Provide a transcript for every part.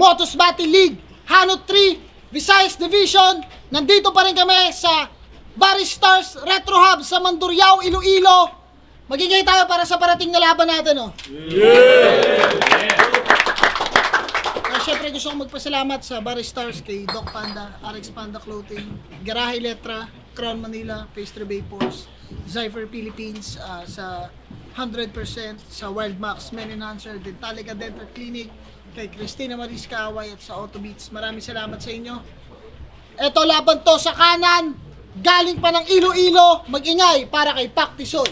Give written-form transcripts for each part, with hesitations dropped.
Motos Battle League, Hanot 3, Visayas Division. Nandito pa rin kami sa Barry Stars Retro Hub sa Mandurriao, Iloilo. Magingay tayo para sa parating na laban natin, oh. Siyempre gusto kong magpasalamat sa Barry Stars, kay Doc Panda, RX Panda Clothing, Garahe Letra, Crown Manila, Pastry Vapors, Zypher Philippines, sa 100%, sa Wild Max Men Enhancer, Dentalica Dental Clinic, kay Christina Maris Kaaway at sa Auto Beats. Maraming salamat sa inyo. Eto, laban to sa kanan, galing pa ng Iloilo. Mag-ingay para kay Pac Tisoy.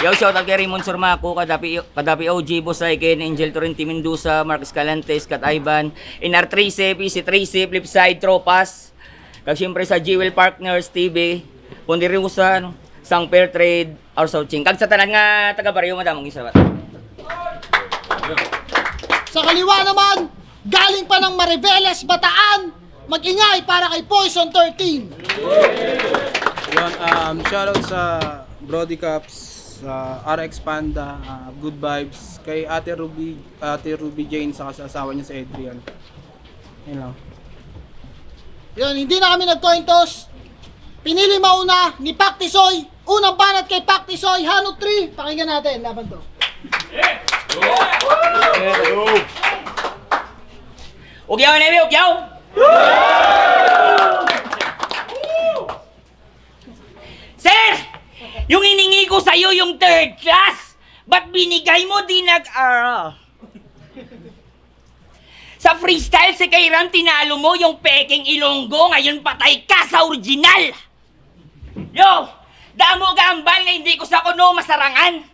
Yo, shoutout kay Raymond Surmaco, Kadapi OG, Bosay, Ken, Angel Torrenti Mendoza, Marcos Calantes, Kat Ivan, NR Tricep, Easy Tricep, Flipside, Tropas, kag siyempre sa Jewel Partners, TV, Pondirusa, Sang Fair Trade, Our South Ching. Kag sa tanan nga taga-Barrio, madamong isabat. Sa kaliwa naman, galing pa ng Mariveles, Bataan, mag-ingay para kay Poison 13. Yun, shoutout sa Brody Cups, sa RX Panda, Good Vibes, kay Ate Ruby Jane, sa asawa niya sa Adrian. Yun lang. Yun, hindi na kami nag-coin toss. Pinili mauna ni Pac Tisoy. Unang banat kay Pac Tisoy, Hanot 3. Pakinggan natin, laban to. Ugyaw, Nemi, ugyaw! Sir! Yung iningi ko sa'yo yung third class, ba't binigay mo di nag-aral? Sa freestyle si Kairan, tinalo mo yung peking Ilonggo, ngayon patay ka sa original! Yo! Damo gambal na hindi ko sa kuno masarangan!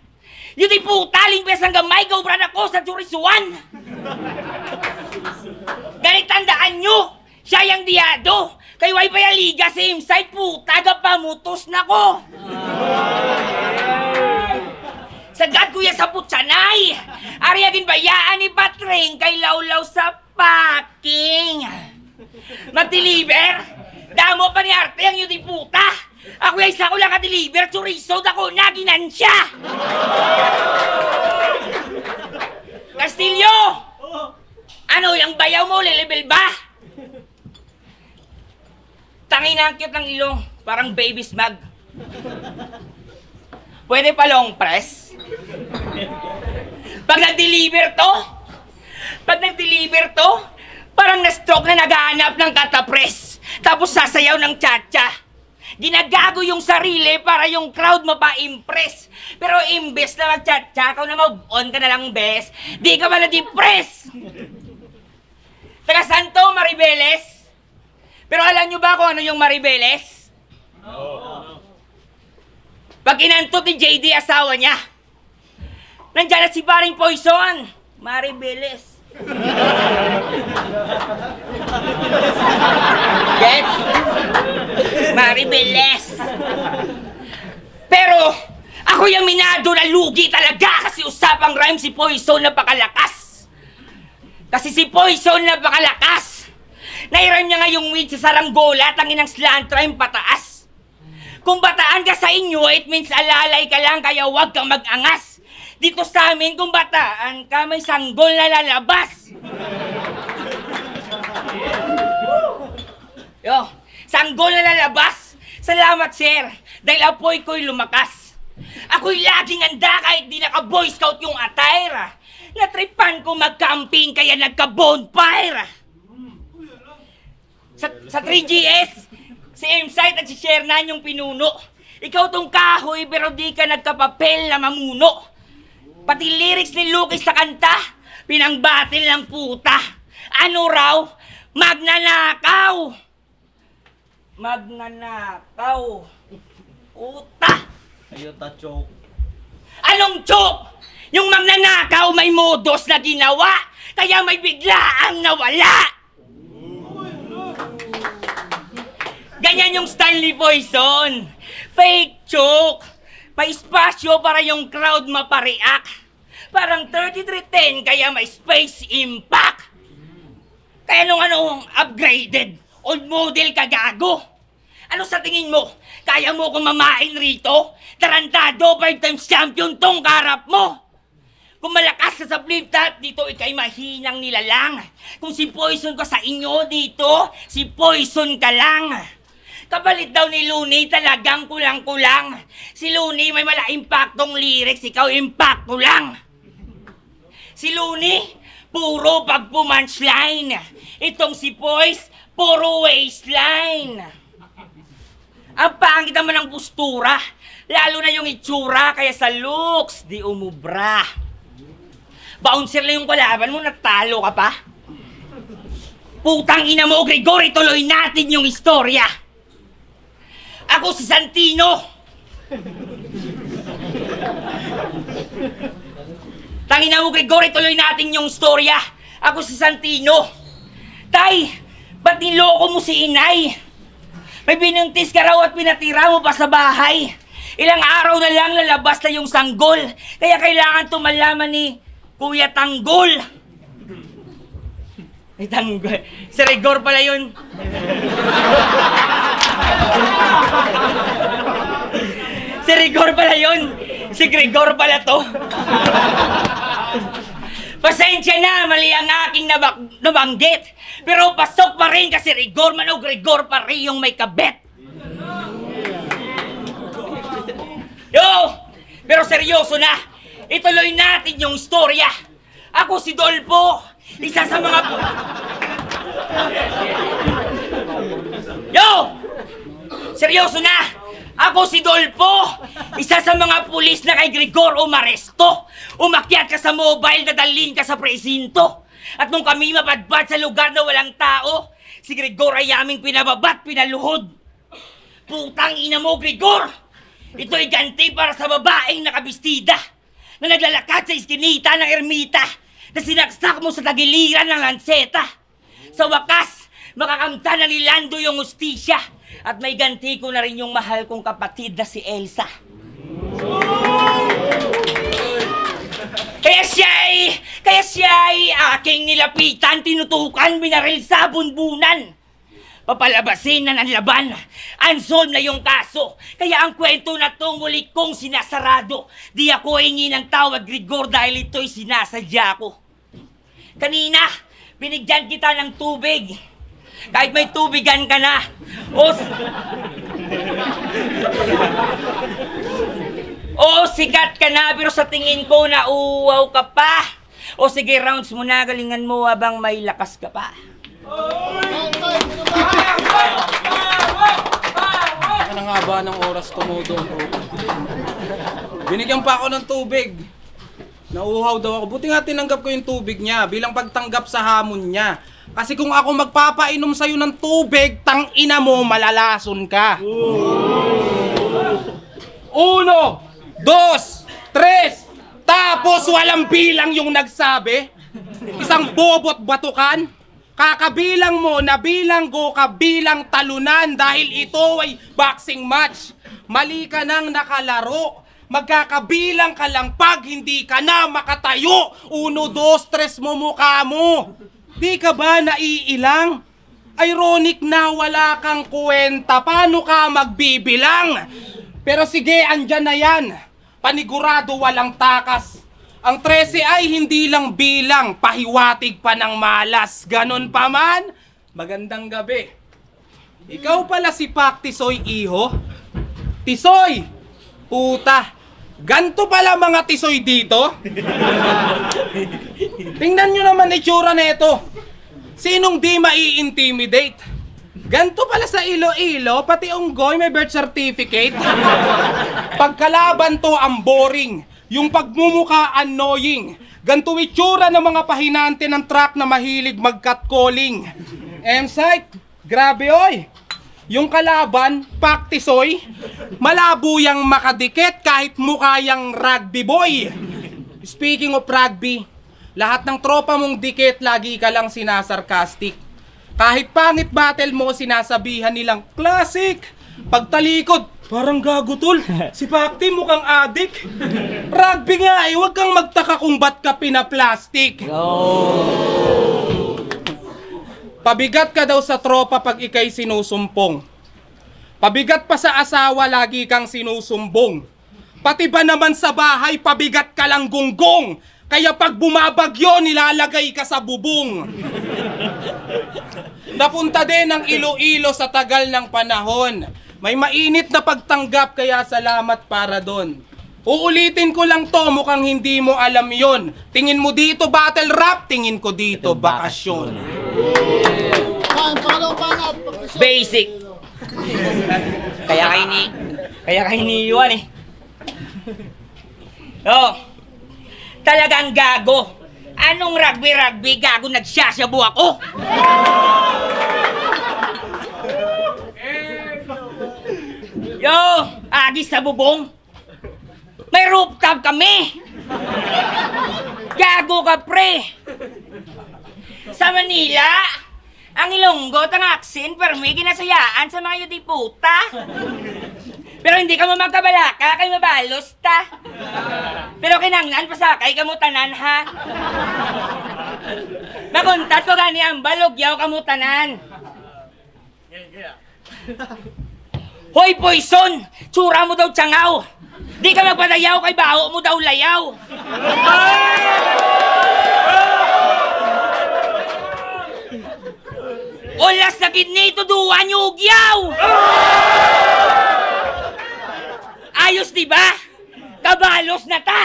Yun di puta, limpes ang gamay, gawbran ako sa jurisuan! Ganit tandaan nyo, siya yung diado! Kay Wi-Fi Aliga, same side, puta, gapamutos na ko! Sagad kuya sa putsanay! Ariagin bayaan ni Patreng kay lawlaw sa packing! Mag-deliver! Damo pa ni Arte ang yuti puta! Ako yung isa ko lang ka-deliver, chorizo ako na ginansya! Castillo! Ano, yung bayaw mo, lilibel ba? Tangin na ang cute ng ilong, parang baby smug. Pwede pa long press? Pag nag-deliver to, parang na-stroke na naghahanap ng katapress. Tapos sasayaw ng cha-cha. Ginagago yung sarili para yung crowd mapa-impress. Pero imbes na mag-cha-cha, ikaw na mag-on ka na lang, bes. Di ka ba na-depress? Taga Santo, Maribeles? Pero alam nyo ba kung ano yung Maribeles? Pag inantot ni JD asawa niya, nandiyan na si paring Poison, Maribeles. Gets? Maribeles. Pero, ako yung minado na lugi talaga kasi usapang rhyme si Poison napakalakas. Kasi si Poison napakalakas. Nairam niya nga yung weed sa saranggola at ang inang slant rhyme pataas. Kung bataan ka sa inyo, it means alalay ka lang kaya huwag kang mag-angas. Dito sa amin, kung bataan ka, may sanggol na lalabas. Yo, sanggol na lalabas? Salamat, sir. Dahil apoy ko'y lumakas. Ako'y laging handa kahit di naka-boy scout yung attire. Natripan ko mag-camping kaya nagka-bonfire. Sa 3GS, si M-Site at si Shernan yung pinuno. Ikaw tong kahoy pero di ka nagkapapel na mamuno. Pati lyrics ni Lucas sa kanta, pinangbatil ng puta. Ano raw? Magnanakaw! Magnanakaw. Puta! Ayota choke. Anong choke? Yung magnanakaw may modus na ginawa, kaya may biglaang nawala. Ganyan yung style ni Poison. Fake choke. May espasyo para yung crowd mapareact. Parang 3310 kaya may space impact. Kaya nung upgraded, old model ka gago. Ano sa tingin mo? Kaya mo kong mamain rito? Tarantado, 5 times champion tong karap mo. Kung malakas ka sa flip top, dito ikay mahinang nilalang. Kung si Poison ka sa inyo dito, si Poison ka lang. Kapalit daw ni Looney, talagang kulang-kulang. Si Looney may mala-impaktong lyrics, ikaw impacto lang. Si Looney, puro pagpumunchline. Itong si Poise, puro waistline. Ang pangit naman ng postura, lalo na yung itsura, kaya sa looks, di umubra. Bouncer lang yung kalaban mo, natalo ka pa. Putang ina mo, Gregory, tuloy natin yung istorya. Ako si Santino. Tangina mo, Gregory, tuloy natin yung istorya. Ako si Santino. Tay, ba't niloko mo si inay? May binuntis ka raw at pinatira mo pa sa bahay. Ilang araw na lang lalabas na yung sanggol. Kaya kailangan tumalaman ni Kuya Tanggol. Ay, Tanggol. Si Rigor pala yun. Si Rigor pala yun. Si Gregor pala to. Pasensya na, mali ang aking nabanggit. Pero pasok pa rin kasi Rigor man o Gregor pa rin yung may kabet. Yo! Pero seryoso na, ituloy natin yung istorya. Ako si Dolpo, isa sa mga... Yo! Seryoso na! Ako si Dolpo, isa sa mga pulis na kay Gregor umaresto. Umakyat ka sa mobile, dadalhin ka sa presinto. At nung kami mapadbad sa lugar na walang tao, si Gregor ay aming pinababat, pinaluhod. Putang ina mo, Gregor! Ito'y ganti para sa babaeng nakabistida na naglalakad sa iskinita ng ermita na sinaksak mo sa tagiliran ng lanseta. Sa wakas, makakamta na ni Lando yung ustisya at may ganti ko na rin yung mahal kong kapatid na si Elsa. Kaya siya ay aking nilapitan, tinutukan, binaril sa bunbunan. Papalabasin na ng laban, unsolved na yung kaso. Kaya ang kwento na to muli kong sinasarado. Di ako hingi ng tawad, Gregor, dahil ito'y sinasadya ko. Kanina, binigyan kita ng tubig. Kahit may tubigan ka na. O sikat ka na, pero sa tingin ko nauuwaw ka pa. O sige, rounds mo na, galingan mo habang may lakas ka pa. Ano nga ba ng oras tumudong? Binigyan pa ako ng tubig. Nauuhaw daw ako. Buti nga tinanggap ko yung tubig niya bilang pagtanggap sa hamon niya. Kasi kung ako magpapainom sa'yo ng tubig, tang ina mo, malalason ka. 1, 2, 3, tapos walang bilang yung nagsabi. Isang bobot batukan. Kakabilang mo na bilanggo ka bilang talunan dahil ito ay boxing match. Mali ka nang nakalaro. Magkakabilang ka lang pag hindi ka na makatayo. 1, 2, 3 mo mukha mo. Di ka ba naiilang? Ironic na wala kang kwenta. Paano ka magbibilang? Pero sige, andyan na yan. Panigurado walang takas. Ang 13 ay hindi lang bilang, pahiwatig pa ng malas. Ganon pa man, magandang gabi. Ikaw pala si Pak Tisoy, iho? Tisoy! Puta! Ganto pala mga tisoy dito? Tingnan nyo naman itsura nito. Sinong di mai-intimidate? Ganto pala sa Iloilo, pati unggoy may birth certificate. Pagkalaban to ang boring. Yung pagmumuka annoying. Ganto itsura ng mga pahinante ng truck na mahilig mag-catcalling. M-site, grabe oy. Yung kalaban, Pak Tisoy, malabo yang makadikit kahit mukha yang rugby boy. Speaking of rugby, lahat ng tropa mong dikit lagi ka lang sinasarkastic. Kahit pangit battle mo, sinasabihan nilang classic. Pagtalikod, parang gago tol. Si Pakti mukhang adik. Rugby nga eh, huwag kang magtaka kung ba't ka pinaplastic. Pabigat ka daw sa tropa pag ikay sinusumpong. Pabigat pa sa asawa, lagi kang sinusumbong. Pati ba naman sa bahay, pabigat ka lang gunggong. Kaya pag bumabagyo, nilalagay ka sa bubong. Napunta din ang Iloilo sa tagal ng panahon. May mainit na pagtanggap kaya salamat para doon. Uulitin ko lang to, mukhang hindi mo alam yon. Tingin mo dito battle rap, tingin ko dito bakasyon. Basic. Kaya kayo iniiwan eh. Oh, talagang gago. Anong rugby, gago, nagsasabu ako? Yo, agis sa bubong. May rooftop kami. Gago ka, pre. Sa Manila, ang Ilonggo, ang aksin, pero may ginasayaan sa mga yuti puta. Pero hindi ka mo magkabalaka, kay mabalos ta. Pero kinanglan, pasakay ka mo tanan, ha? Makuntat ko gani ang balogyaw ka mo tanan. Hoy, Poison! Tsura mo daw tsangaw! Di ka magpadayaw kay baho mo daw layaw! Olas na kidney to duwa nyugyaw! Ayos, di ba? Kabalos na ta!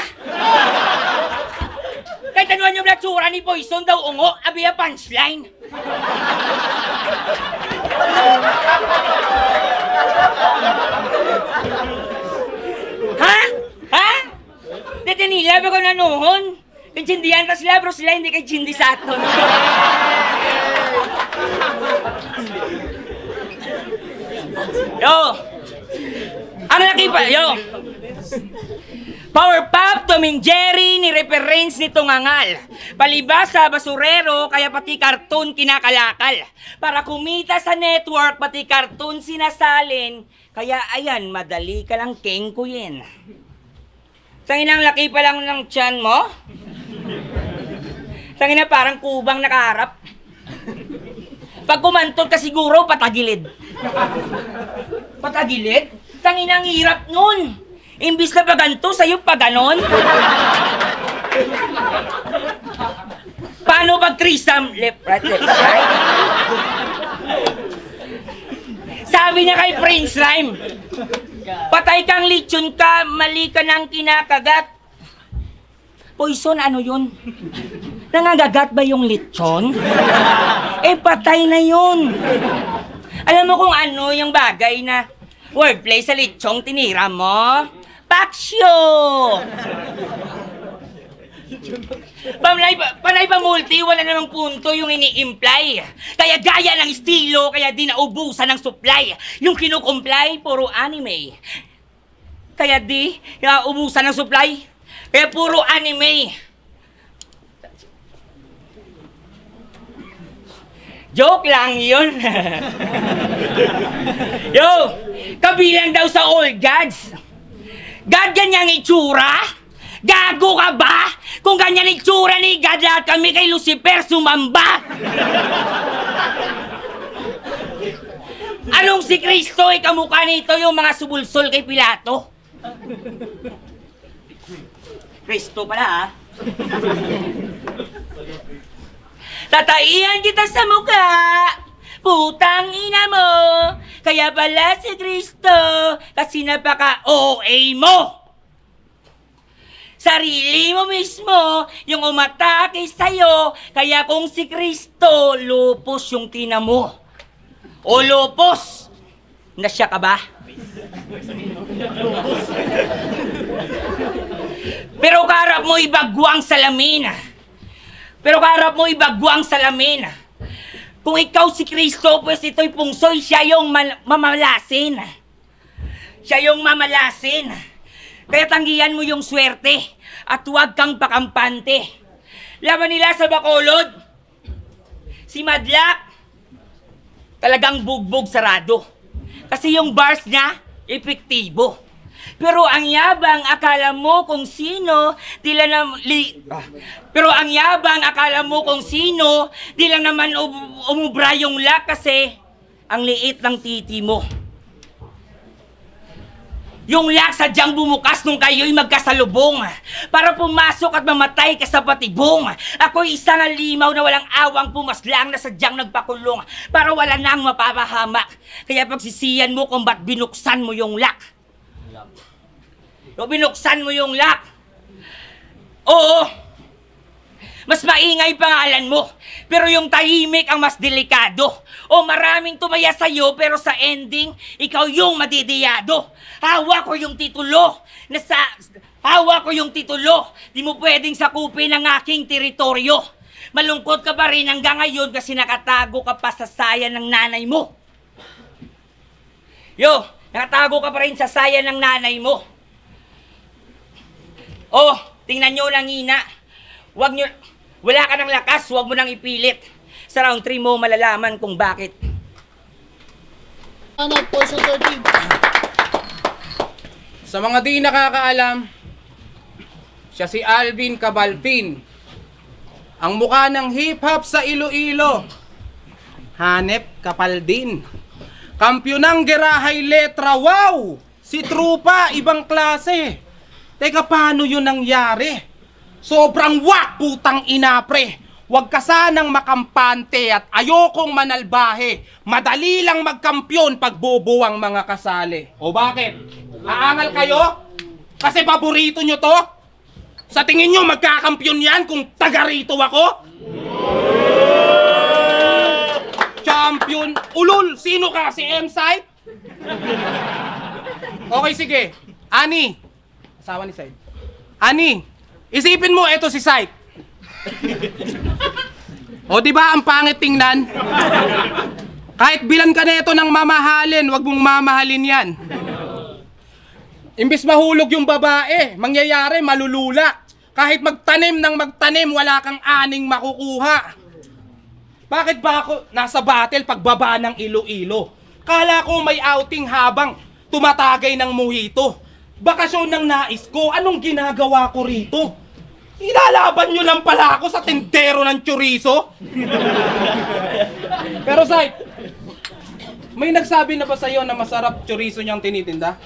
Kahit anuan yung blatsura ni Poison daw ungo, abiya punchline. Ha? Ha? Dito nila ba ko nanuhon? Kinsindihan tas labro sila, hindi kay chindi sa aton. Yo! Ang laki pa, yo! Powerpuff, Tom and Jerry, ni reference nitong angal. Palibas sa basurero, kaya pati cartoon kinakalakal. Para kumita sa network, pati cartoon sinasalin. Kaya ayan, madali ka lang kengkuyin. Tangina, ang laki pa lang ng tiyan mo. Tangina, parang kubang nakaharap. Pag kumantol ka siguro, patagilid. Patagilid? Tangina, ang hirap nun. Imbis na pa ganito, sa'yo pa ganon? Paano pag threesome? Left, right, left, right? Sabi niya kay Prince Rhyme, patay kang lechon ka, mali ka ng kinakagat. Poison, ano yun? Nangangagat ba yung lechon? Eh, patay na yun. Alam mo kung ano yung bagay na wordplay sa lechong tinira mo? Paksyo! Panay pa multi, wala namang punto yung ini-imply. Kaya gaya ng estilo, kaya di naubusan ng supply. Yung kinukumply, puro anime. Kaya di naubusan ng supply. Kaya puro anime. Joke lang yun. Yo, kabilang daw sa all gods. God ganyang itsura? Gago ka ba? Kung ganyan itsura ni God, lahat kami kay Lucifer sumamba. Anong si Kristo ay kamukha nito yung mga subulsol kay Pilato? Kristo pala, ha? Tataihan kita sa mukha, putang ina mo. Kaya pala si Kristo, kasi napaka-OA mo. Sarili mo mismo yung umatake sa'yo, kaya kung si Kristo, lupos yung tina mo. O lupos, nasya ka ba? Pero karap mo ibagwang salamin. Pero karap mo ibagwang salamin. Kung ikaw si Kristo, pues ito'y pungsoy, siya yung mamalasin. Siya yung mamalasin. Kaya tanggihan mo yung swerte at huwag kang pakampante. Laban nila sa Bacolod, si Madlak, talagang bugbog sarado. Kasi yung bars niya, epektibo. Pero ang yabang, akala mo kung sino, pero ang yabang, akala mo kung sino, di lang naman umubra yung luck kasi ang liit ng titi mo. Yung lock sadyang bumukas nung kayo'y magkasalubong para pumasok at mamatay ka sa patibong. Ako'y isang alimaw na walang awang pumaslang na sadyang nagpakulong para wala nang mapapahamak. Kaya pagsisiyan mo kung ba't binuksan mo yung lock. O binuksan mo yung lock. Oo, mas maingay pangalan mo, pero yung tahimik ang mas delikado. O maraming tumaya sa'yo, pero sa ending, ikaw yung madidiyado. Hawak ko yung titulo. Hawak ko yung titulo. Di mo pwedeng sakupin ang aking teritoryo. Malungkot ka pa rin hanggang ngayon kasi nakatago ka pa sa saya ng nanay mo. Nakatago ka pa rin sa saya ng nanay mo. Oh, tingnan nyo lang, Ina. Wala ka ng lakas, huwag mo nang ipilit. Sa round 3 mo malalaman kung bakit. Poison 13. Sa mga di nakakaalam, siya si Alvin Cabalfin. Ang mukha ng hip-hop sa Iloilo. Hanep Kapaldin. Kampiyon ng gerahay letra, wow! Si Trupa, ibang klase. Teka, paano yun nangyari? Sobrang wak, putang ina, pre. Huwag ka sanang makampante at ayokong manalbahe. Madali lang magkampyon pag bobo ang mga kasali. O bakit? Aangal kayo? Kasi paborito nyo to? Sa tingin nyo magkakampyon yan kung taga rito ako? Champion ulul! Sino ka? Si M-Site? Okay, sige. Ani. Asawa ni Side. Ani, isipin mo, eto si Site. O diba ang pangit tingnan? Kahit bilan ka na ito ng mamahalin, wag mong mamahalin yan. Imbis mahulog yung babae, mangyayari malulula. Kahit magtanim ng magtanim, wala kang aning makukuha. Bakit ba ako nasa battle pagbaba ng Iloilo? Kala ko may outing habang tumatagay ng mojito. Bakasyon ng nais ko, anong ginagawa ko rito? Ilalaban nyo lang pala ako sa tindero ng chorizo? Pero Sai, may nagsabi na ba sa'yo na masarap chorizo niyang tinitinda?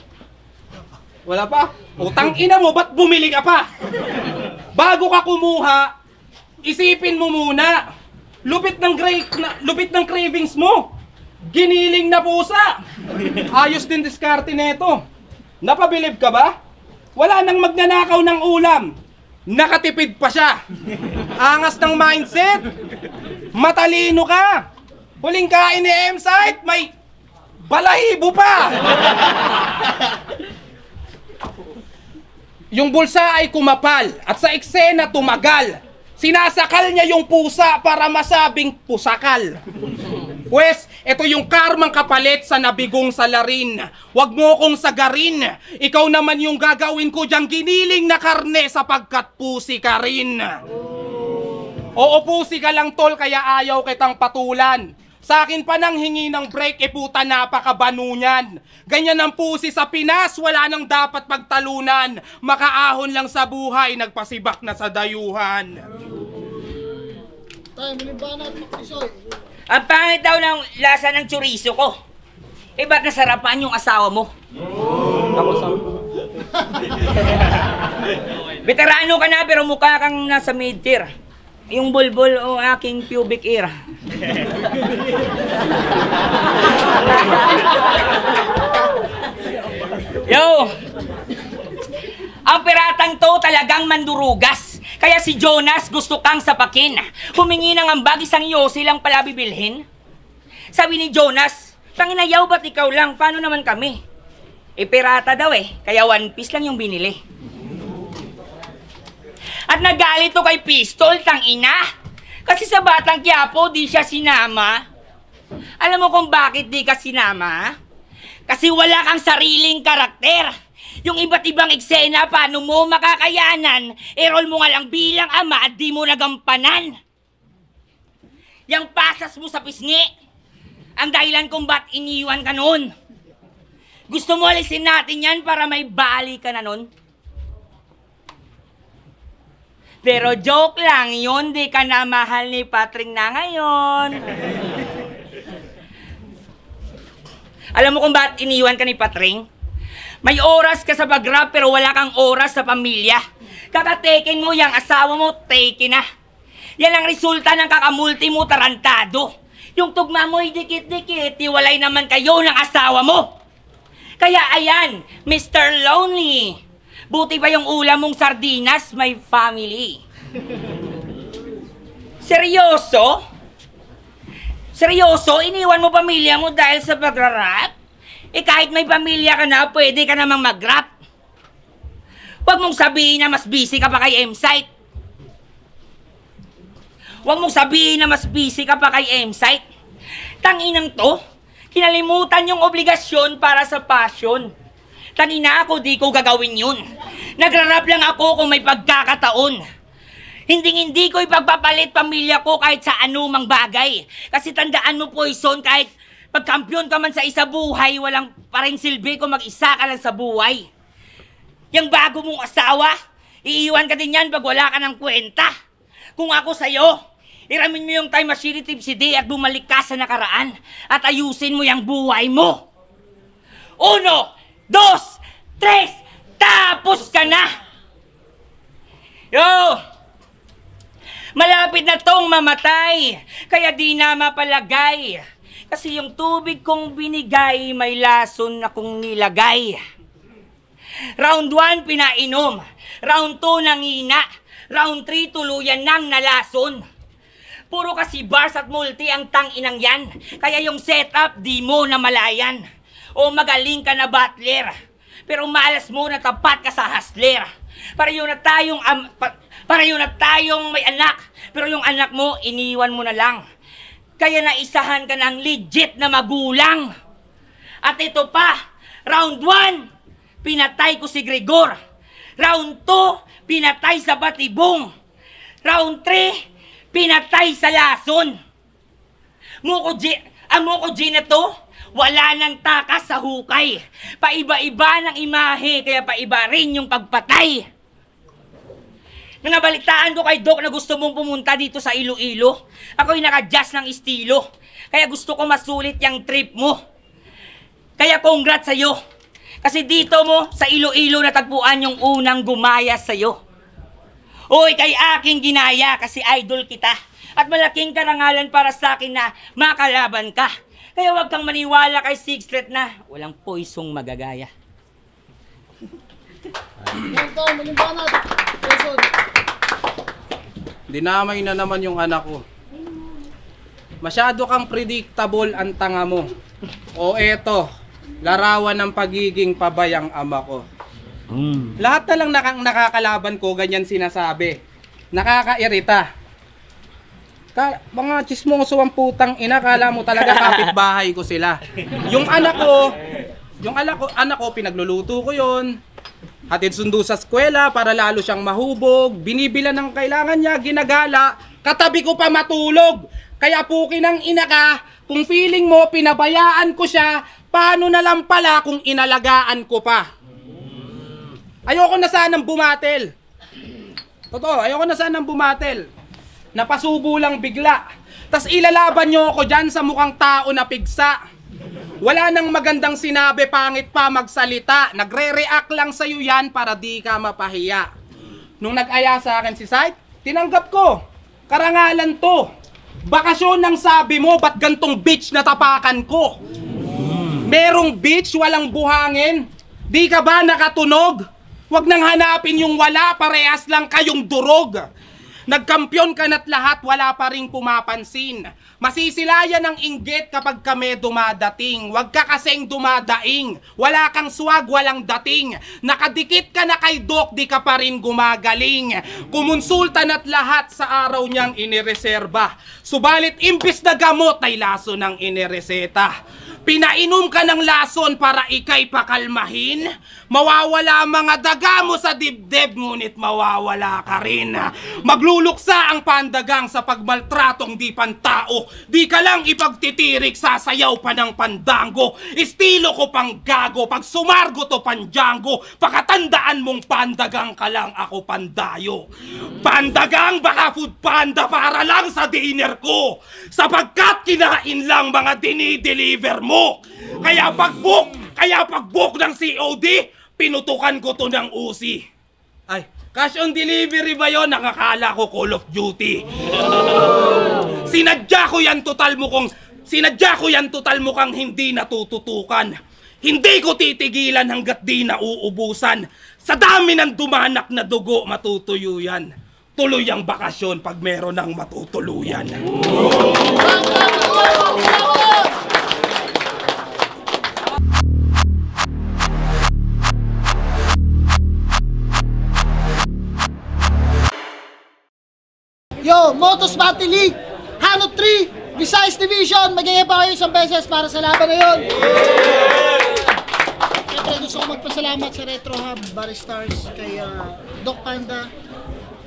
Wala pa? Utang ina mo, ba't bumili ka pa? Bago ka kumuha, isipin mo muna. Lupit ng cravings mo. Giniling na pusa. Ayos din diskarte neto. Napabilib ka ba? Wala nang magnanakaw ng ulam. Nakatipid pa siya. Angas ng mindset. Matalino ka. Huling kain ni M-Site, may balahibo pa. Yung bulsa ay kumapal at sa eksena tumagal. Sinasakal niya yung pusa para masabing pusakal. Pwes, ito yung karmang kapalit sa nabigong salarin. Huwag mo kong sagarin. Ikaw naman yung gagawin ko diyang giniling na karne sapagkat pusi ka rin. Oo, pusi ka lang tol, kaya ayaw kitang patulan. Sa akin pa nang hingi ng break, puta napakabanu niyan. Ganyan ang pusi sa Pinas, wala nang dapat pagtalunan. Makaahon lang sa buhay, nagpasibak na sa dayuhan. Tayo, malibanat, Isoy. Ang pangit daw ng lasa ng chorizo ko. Eh, ba't nasarapan yung asawa mo? Ako sabi. Veterano ka na pero mukha kang nasa mid-tier. Yung bulbul o aking pubic ear. Yo! Ang piratang to talagang mandurugas. Kaya si Jonas gusto kang sapakin. Humingi ng ambag, isang yosi lang pala bibilhin. Sabi ni Jonas, panginayaw ba't ikaw lang? Paano naman kami? Eh, pirata daw eh. Kaya 1 piece lang yung binili. At nagalit to kay Pistol, tang ina. Kasi sa Batang Quiapo, di siya sinama. Alam mo kung bakit di ka sinama? Kasi wala kang sariling karakter. Yung iba't ibang eksena, paano mo makakayanan? E-roll mo nga lang bilang ama at di mo nagampanan. Yang pasas mo sa pisngi, ang dahilan kung ba't iniwan ka noon. Gusto mo alisin natin yan para may bali ka na noon? Pero joke lang yun, di ka na mahal ni Patring na ngayon. Alam mo kung ba't iniwan ka ni Patring? May oras ka sa pag-rap pero wala kang oras sa pamilya. Kakataken mo yung asawa mo, taken na. Yan ang resulta ng kakamulti mo, tarantado. Yung tugma mo'y dikit-dikit, tiwalay naman kayo ng asawa mo. Kaya ayan, Mr. Lonely. Buti pa yung ulam mong sardinas, my family. Seryoso? Seryoso? Iniwan mo pamilya mo dahil sa pag-rap? Eh kahit may pamilya ka na, pwede ka namang mag-rap. Huwag mong sabihin na mas busy ka pa kay M-Site. Huwag mong sabihin na mas busy ka pa kay M-Site. Tanginang to, kinalimutan yung obligasyon para sa passion. Tanina ako, di ko gagawin yun. Nagra-rap lang ako kung may pagkakataon. Hindi ko ipagpapalit pamilya ko kahit sa anumang bagay. Kasi tandaan mo, Poison, kahit pagkampiyon ka man sa isa buhay, walang paring silbi kung mag-isa ka lang sa buhay. Yung bago mong asawa, iiwan ka din yan pag wala ka ng kwenta. Kung ako sa'yo, iramin mo yung time machine tipsy day at bumalik ka sa nakaraan at ayusin mo yung buhay mo. 1, 2, 3, tapos ka na! Yo! Malapit na tong mamatay, kaya di na mapalagay. Kasi yung tubig kong binigay, may lason akong nilagay. Round 1, pinainom. Round 2, nangina. Round 3, tuluyan nang nalason. Puro kasi bars at multi ang tanginang yan. Kaya yung setup, di mo na malayan. O magaling ka na battler. Pero malas mo na tapat ka sa hustler. Pareho na tayong may anak. Pero yung anak mo, iniwan mo na lang. Kaya naisahan ka ng legit na magulang. At ito pa, round 1, pinatay ko si Gregor. Round 2, pinatay sa Batibong. Round 3, pinatay sa Lason. Ang Moko G na to, wala nang takas sa hukay. Paiba-iba ng imahe, kaya paiba rin yung pagpatay. Nang nabalitaan ko kay Doc na gusto mong pumunta dito sa Iloilo, ako'y naka-adjust ng estilo. Kaya gusto ko masulit yung trip mo. Kaya congrats sa'yo. Kasi dito mo sa Iloilo natagpuan yung unang gumaya sa'yo. Uy, kay aking ginaya kasi idol kita. At malaking karangalan para sa akin na makalaban ka. Kaya huwag kang maniwala kay Sigstret na walang poisong magagaya. Dinamay na naman yung anak ko. Masyado kang predictable ang tanga mo. O eto, larawan ng pagiging pabayang ama ko. Lahat na lang nakakalaban ko, ganyan sinasabi. Nakakairita. Mga chismoso ang putang ina, kala mo talaga kapitbahay ko sila. Yung anak ko, pinagluluto ko yon. Hatid sundo sa eskwela para lalo siyang mahubog. Binibila ng kailangan niya, ginagala. Katabi ko pa matulog. Kaya pukin ng ina ka, kung feeling mo pinabayaan ko siya, paano na lang pala kung inalagaan ko pa? Ayoko na sanang bumatel. Totoo, ayoko na sanang bumatel. Napasubo lang bigla. Tas ilalaban nyo ako dyan sa mukhang tao na pigsa. Wala nang magandang sinabi, pangit pa magsalita. Nagre-react lang sa'yo yan para di ka mapahiya. Nung nag-aya sa akin si Sight, tinanggap ko. Karangalan to. Bakasyon ng sabi mo, ba't gantong bitch na tapakan ko? Merong bitch, walang buhangin. Di ka ba nakatunog? Huwag nang hanapin yung wala, parehas lang kayong durog. Nagkampiyon ka na't lahat, wala pa rin pumapansin. Masisilayan ng inggit kapag kami dumadating. Huwag ka kasing dumadaing. Wala kang swag, walang dating. Nakadikit ka na kay Doc, di ka pa rin gumagaling. Kumonsulta na't lahat sa araw niyang inireserba. Subalit imbis na gamot ay laso ng inireseta. Pinainom ka ng lason para ikay pakalmahin. Mawawala mga daga mo sa dibdib, ngunit mawawala ka rin. Magluluksa ang pandagang sa pagmaltratong di pantao. Di ka lang ipagtitirik, sasayaw pa ng pandango. Estilo ko pang gago, pag sumargo to panjango. Pakatandaan mong pandagang ka lang, ako pandayo. Pandagang baka food panda para lang sa dinner ko. Sapagkat kinain lang mga dinideliver mo. Kaya pag-book Kaya pag-book ng COD, pinutukan ko to ng Uzi. Ay, cash on delivery ba yun? Nakakala ko Call of Duty. Sinadya ko yan total mo kang hindi natututukan. Hindi ko titigilan hanggat di nauubusan. Sa dami ng dumanak na dugo, matutuyo yan. Tuloy ang bakasyon pag meron ng matutuluyan. Yo, Motos Battle League, Hanot 3, Visayas Division, magiging pa kayo isang beses para sa laban na yun. Siyempre gusto ko magpasalamat sa Retro Hub, Barry Stars, kay Doc Panda,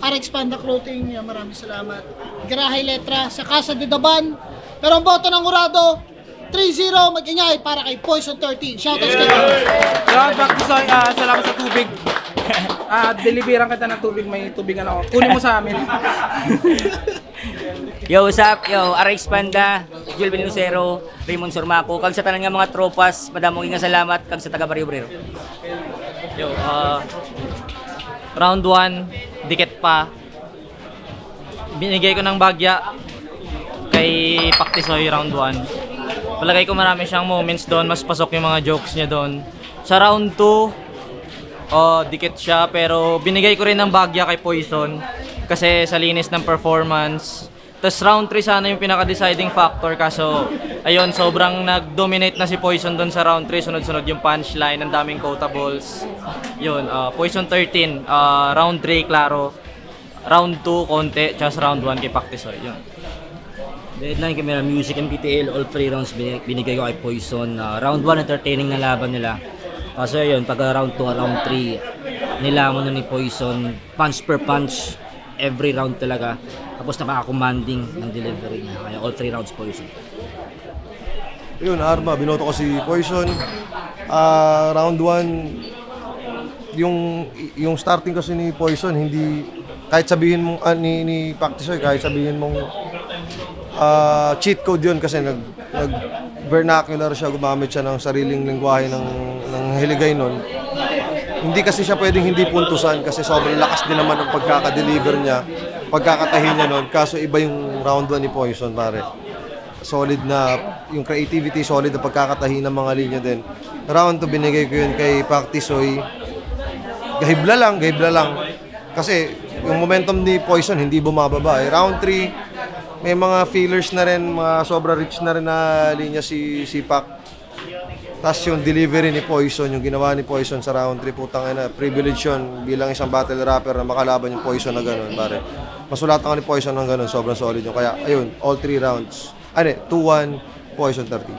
RX Panda Clothing, maraming salamat. Garahe Letra, sa Casa de Daban, pero ang boto ng Urado, 3-0, mag-ingay para kay Poison 13. Shoutouts kayo. Salamat back to Soy, salamat sa tubig. Deliveran kita ng tubig, may tubig ako. Kunin mo sa amin. Yo, what's up? Yo, RX Panda, Joel Benucero, Raymond Surmaco. Kag sa tanan nga mga tropas, madamong nga salamat kag sa taga Barrio Obrero. Yo, round 1, dikit pa. Binigay ko ng bagya kay Paktisoy round 1. Palagay ko marami siyang moments doon, mas pasok yung mga jokes niya doon. Sa round 2, dikit siya pero binigay ko rin ng bagya kay Poison kasi sa linis ng performance. Tapos round 3 sana yung pinaka-deciding factor kaso ayun, sobrang nag-dominate na si Poison doon sa round 3. Sunod-sunod yung punchline, ang daming quotables. Yun, Poison 13, round 3 klaro. Round 2 konti, just round 1 kay Paktisoy. Yun. Deadline kami ng music and PTL, all 3 rounds binigay ko kay Poison. Round 1 entertaining na laban nila. Kaso yun, pag round 2, round 3, nilamon na ni Poison, punch per punch, every round talaga. Tapos napaka-commanding ng delivery niya. Kaya all 3 rounds Poison. Yun, Arma, binoto ko si Poison. Round 1, yung starting kasi ni Poison, hindi, kahit sabihin mong, ni Paktisoy, kahit sabihin mong cheat code yun kasi nag-vernacular siya, gumamit siya ng sariling lengguwahe ng Hiligay nun. Hindi kasi siya pwedeng hindi puntusan kasi sobrang lakas din naman ang pagkaka-deliver niya, pagkakatahi niya nun. Kaso iba yung round 1 ni Poison, pare. Solid na, yung creativity, solid na pagkakatahi ng mga linya din. Round 2, binigay ko yun kay Paktisoy. Gahibla lang. Kasi yung momentum ni Poison hindi bumababa. Round 3, may mga feelers na rin, mga sobra rich na rin na linya si Pak. Tapos yung delivery ni Poison, yung ginawa ni Poison sa round 3, putang ina, privilege yun bilang isang battle rapper na makalaban yung Poison na gano'n, pare. Masulatan ka ni Poison ng gano'n, sobrang solid yun. Kaya, ayun, all 3 rounds. 2-1, Poison 13.